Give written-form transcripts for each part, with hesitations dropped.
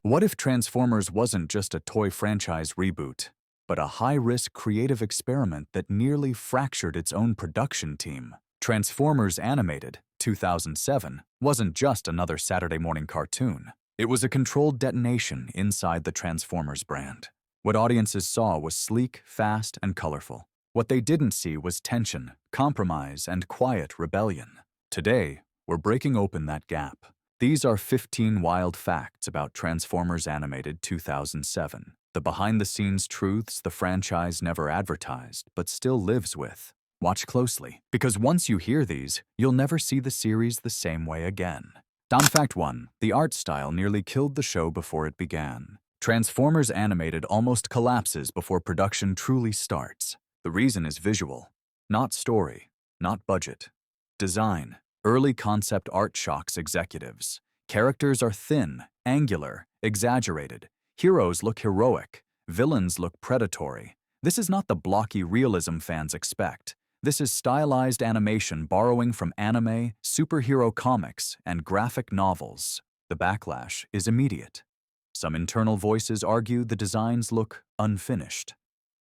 What if Transformers wasn't just a toy franchise reboot, but a high-risk creative experiment that nearly fractured its own production team? Transformers Animated, 2007, wasn't just another Saturday morning cartoon. It was a controlled detonation inside the Transformers brand. What audiences saw was sleek, fast, and colorful. What they didn't see was tension, compromise, and quiet rebellion. Today, we're breaking open that gap. These are 15 wild facts about Transformers Animated 2007, the behind-the-scenes truths the franchise never advertised but still lives with. Watch closely, because once you hear these, you'll never see the series the same way again. Down fact 1, the art style nearly killed the show before it began. Transformers Animated almost collapses before production truly starts. The reason is visual, not story, not budget. Design. Early concept art shocks executives. Characters are thin, angular, exaggerated. Heroes look heroic. Villains look predatory. This is not the blocky realism fans expect. This is stylized animation borrowing from anime, superhero comics, and graphic novels. The backlash is immediate. Some internal voices argue the designs look unfinished.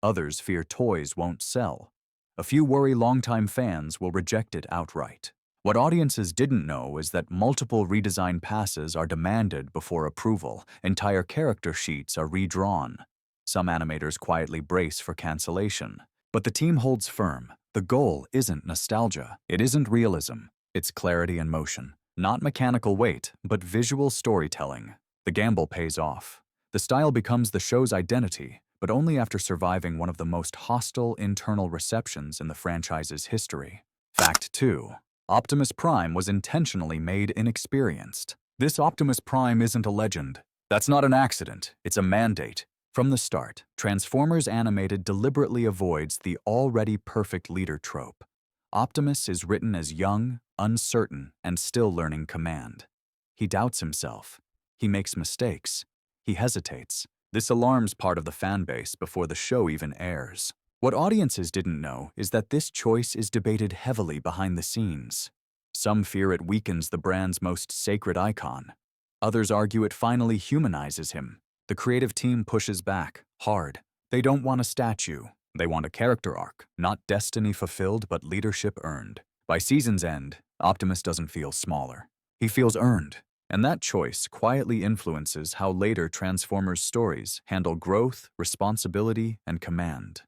Others fear toys won't sell. A few worry longtime fans will reject it outright. What audiences didn't know is that multiple redesign passes are demanded before approval. Entire character sheets are redrawn. Some animators quietly brace for cancellation. But the team holds firm. The goal isn't nostalgia. It isn't realism. It's clarity and motion. Not mechanical weight, but visual storytelling. The gamble pays off. The style becomes the show's identity, but only after surviving one of the most hostile internal receptions in the franchise's history. Fact 2. Optimus Prime was intentionally made inexperienced. This Optimus Prime isn't a legend. That's not an accident. It's a mandate. From the start, Transformers Animated deliberately avoids the already perfect leader trope. Optimus is written as young, uncertain, and still learning command. He doubts himself. He makes mistakes. He hesitates. This alarms part of the fan base before the show even airs. What audiences didn't know is that this choice is debated heavily behind the scenes. Some fear it weakens the brand's most sacred icon. Others argue it finally humanizes him. The creative team pushes back, hard. They don't want a statue. They want a character arc, not destiny fulfilled but leadership earned. By season's end, Optimus doesn't feel smaller. He feels earned. And that choice quietly influences how later Transformers stories handle growth, responsibility, and command.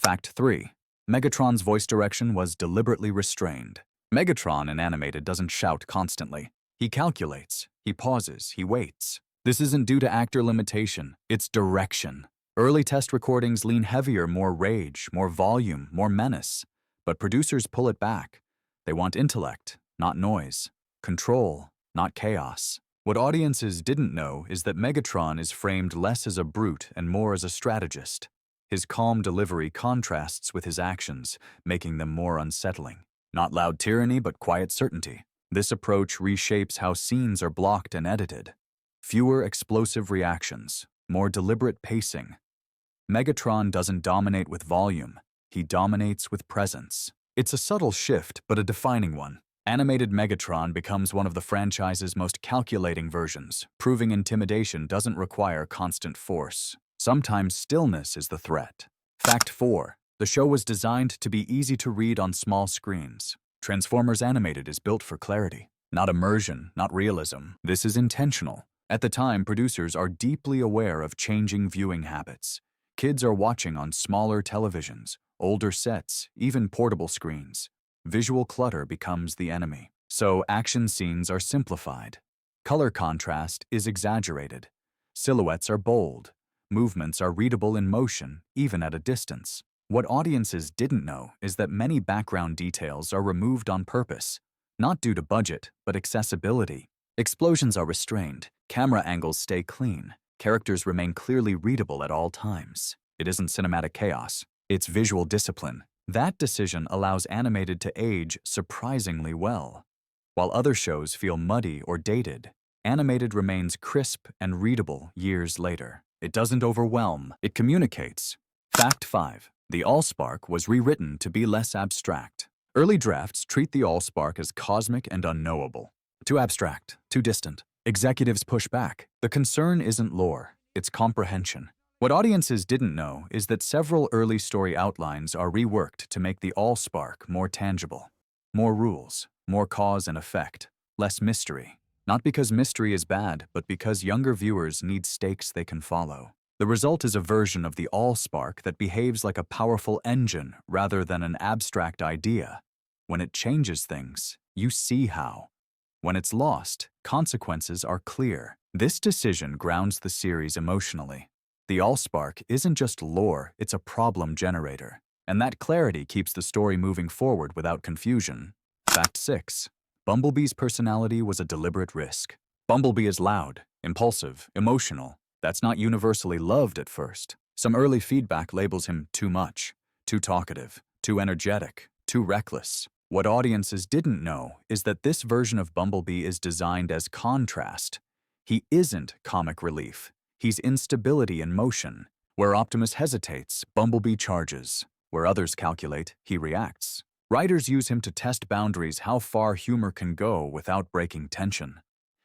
Fact 3. Megatron's voice direction was deliberately restrained. Megatron in Animated doesn't shout constantly. He calculates, he pauses, he waits. This isn't due to actor limitation, it's direction. Early test recordings lean heavier, more rage, more volume, more menace. But producers pull it back. They want intellect, not noise. Control, not chaos. What audiences didn't know is that Megatron is framed less as a brute and more as a strategist. His calm delivery contrasts with his actions, making them more unsettling. Not loud tyranny, but quiet certainty. This approach reshapes how scenes are blocked and edited. Fewer explosive reactions, more deliberate pacing. Megatron doesn't dominate with volume, he dominates with presence. It's a subtle shift, but a defining one. Animated Megatron becomes one of the franchise's most calculating versions, proving intimidation doesn't require constant force. Sometimes stillness is the threat. Fact 4. The show was designed to be easy to read on small screens. Transformers Animated is built for clarity, not immersion, not realism. This is intentional. At the time, producers are deeply aware of changing viewing habits. Kids are watching on smaller televisions, older sets, even portable screens. Visual clutter becomes the enemy. So action scenes are simplified. Color contrast is exaggerated. Silhouettes are bold. Movements are readable in motion, even at a distance. What audiences didn't know is that many background details are removed on purpose, not due to budget, but accessibility. Explosions are restrained, camera angles stay clean, characters remain clearly readable at all times. It isn't cinematic chaos, it's visual discipline. That decision allows Animated to age surprisingly well. While other shows feel muddy or dated, Animated remains crisp and readable years later. It doesn't overwhelm, it communicates. Fact 5. The Allspark was rewritten to be less abstract. Early drafts treat the Allspark as cosmic and unknowable. Too abstract, too distant. Executives push back. The concern isn't lore, it's comprehension. What audiences didn't know is that several early story outlines are reworked to make the Allspark more tangible. More rules, more cause and effect, less mystery. Not because mystery is bad, but because younger viewers need stakes they can follow. The result is a version of the Allspark that behaves like a powerful engine rather than an abstract idea. When it changes things, you see how. When it's lost, consequences are clear. This decision grounds the series emotionally. The Allspark isn't just lore, it's a problem generator. And that clarity keeps the story moving forward without confusion. Fact 6. Bumblebee's personality was a deliberate risk. Bumblebee is loud, impulsive, emotional. That's not universally loved at first. Some early feedback labels him too much, too talkative, too energetic, too reckless. What audiences didn't know is that this version of Bumblebee is designed as contrast. He isn't comic relief. He's instability in motion. Where Optimus hesitates, Bumblebee charges. Where others calculate, he reacts. Writers use him to test boundaries, how far humor can go without breaking tension.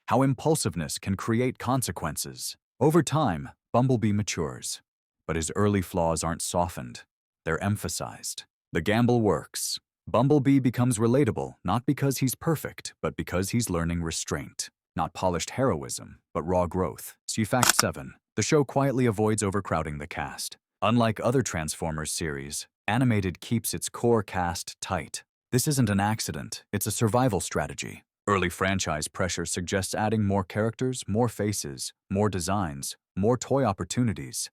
How impulsiveness can create consequences. Over time, Bumblebee matures. But his early flaws aren't softened. They're emphasized. The gamble works. Bumblebee becomes relatable not because he's perfect, but because he's learning restraint. Not polished heroism, but raw growth. See Fact 7. The show quietly avoids overcrowding the cast. Unlike other Transformers series, animated keeps its core cast tight. This isn't an accident, it's a survival strategy. Early franchise pressure suggests adding more characters, more faces, more designs, more toy opportunities.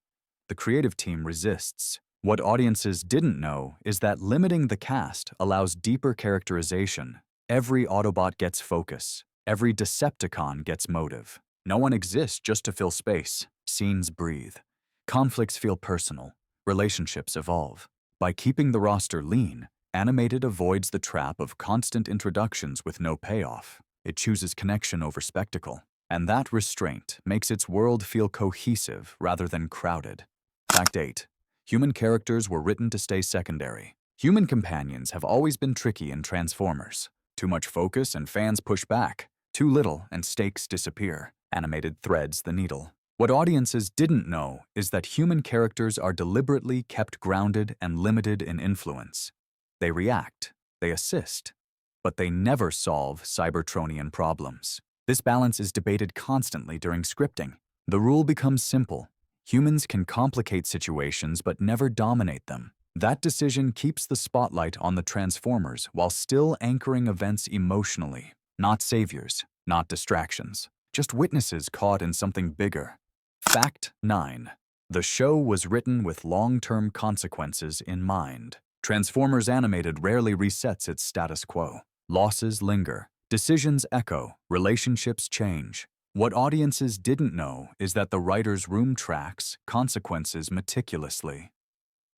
The creative team resists. What audiences didn't know is that limiting the cast allows deeper characterization. Every Autobot gets focus. Every Decepticon gets motive. No one exists just to fill space. Scenes breathe. Conflicts feel personal. Relationships evolve. By keeping the roster lean, animated avoids the trap of constant introductions with no payoff. It chooses connection over spectacle. And that restraint makes its world feel cohesive rather than crowded. Fact 8. Human characters were written to stay secondary. Human companions have always been tricky in Transformers. Too much focus and fans push back. Too little and stakes disappear. Animated threads the needle. What audiences didn't know is that human characters are deliberately kept grounded and limited in influence. They react, they assist, but they never solve Cybertronian problems. This balance is debated constantly during scripting. The rule becomes simple. Humans can complicate situations but never dominate them. That decision keeps the spotlight on the Transformers while still anchoring events emotionally. Not saviors, not distractions, just witnesses caught in something bigger. Fact 9. The show was written with long-term consequences in mind. Transformers Animated rarely resets its status quo. Losses linger, decisions echo, relationships change. What audiences didn't know is that the writer's room tracks consequences meticulously.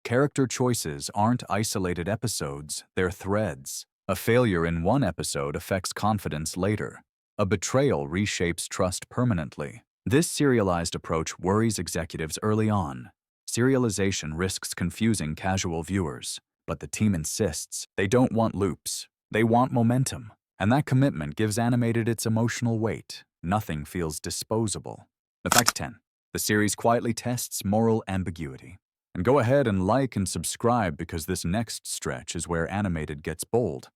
Character choices aren't isolated episodes, they're threads. A failure in one episode affects confidence later. A betrayal reshapes trust permanently. This serialized approach worries executives early on. Serialization risks confusing casual viewers, but the team insists they don't want loops. They want momentum, and that commitment gives animated its emotional weight. Nothing feels disposable. Fact 10. The series quietly tests moral ambiguity. And go ahead and like and subscribe because this next stretch is where animated gets bold.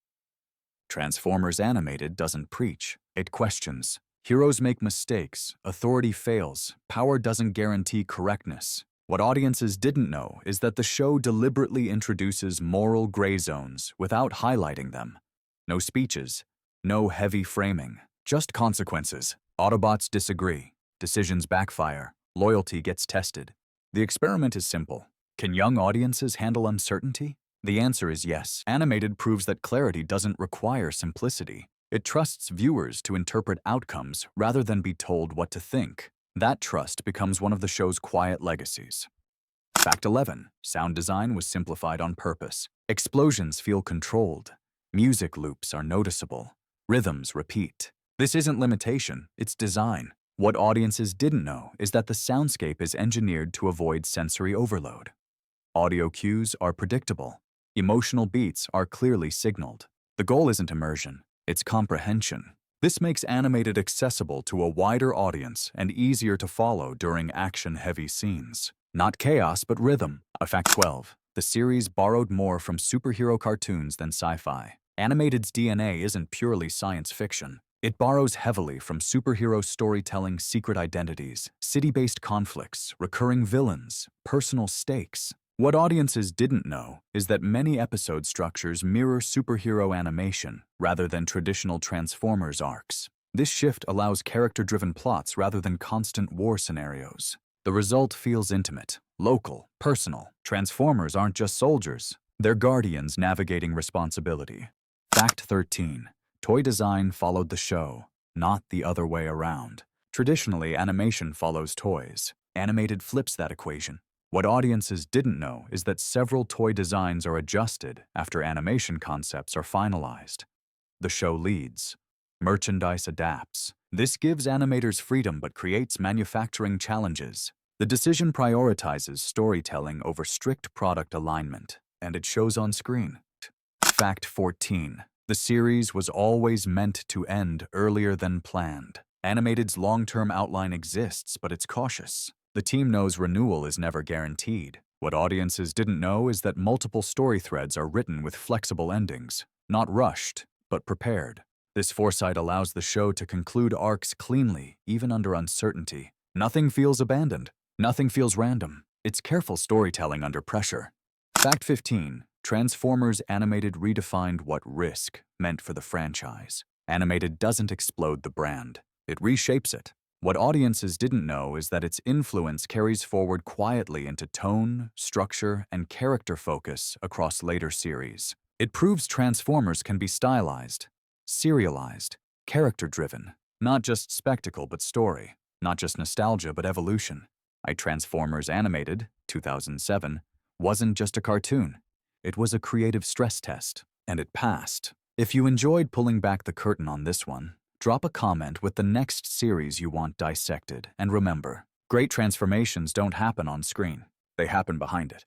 Transformers Animated doesn't preach, it questions. Heroes make mistakes, authority fails, power doesn't guarantee correctness. What audiences didn't know is that the show deliberately introduces moral gray zones without highlighting them. No speeches, no heavy framing, just consequences. Autobots disagree, decisions backfire, loyalty gets tested. The experiment is simple. Can young audiences handle uncertainty? The answer is yes. Animated proves that clarity doesn't require simplicity. It trusts viewers to interpret outcomes rather than be told what to think. That trust becomes one of the show's quiet legacies. Fact 11. Sound design was simplified on purpose. Explosions feel controlled. Music loops are noticeable. Rhythms repeat. This isn't limitation, it's design. What audiences didn't know is that the soundscape is engineered to avoid sensory overload. Audio cues are predictable. Emotional beats are clearly signaled. The goal isn't immersion, it's comprehension. This makes animated accessible to a wider audience and easier to follow during action-heavy scenes. Not chaos, but rhythm. Fact 12. The series borrowed more from superhero cartoons than sci-fi. Animated's DNA isn't purely science fiction. It borrows heavily from superhero storytelling, secret identities, city-based conflicts, recurring villains, personal stakes. What audiences didn't know is that many episode structures mirror superhero animation rather than traditional Transformers arcs. This shift allows character-driven plots rather than constant war scenarios. The result feels intimate, local, personal. Transformers aren't just soldiers. They're guardians navigating responsibility. Fact 13. Toy design followed the show, not the other way around. Traditionally, animation follows toys. Animated flips that equation. What audiences didn't know is that several toy designs are adjusted after animation concepts are finalized. The show leads. Merchandise adapts. This gives animators freedom but creates manufacturing challenges. The decision prioritizes storytelling over strict product alignment, and it shows on screen. Fact 14. The series was always meant to end earlier than planned. Animated's long-term outline exists, but it's cautious. The team knows renewal is never guaranteed. What audiences didn't know is that multiple story threads are written with flexible endings, not rushed, but prepared. This foresight allows the show to conclude arcs cleanly, even under uncertainty. Nothing feels abandoned. Nothing feels random. It's careful storytelling under pressure. Fact 15. Transformers Animated redefined what risk meant for the franchise. Animated doesn't explode the brand. It reshapes it. What audiences didn't know is that its influence carries forward quietly into tone, structure, and character focus across later series. It proves Transformers can be stylized, serialized, character-driven, not just spectacle but story, not just nostalgia but evolution. Transformers Animated, 2007, wasn't just a cartoon. It was a creative stress test, and it passed. If you enjoyed pulling back the curtain on this one, drop a comment with the next series you want dissected, and remember, great transformations don't happen on screen. They happen behind it.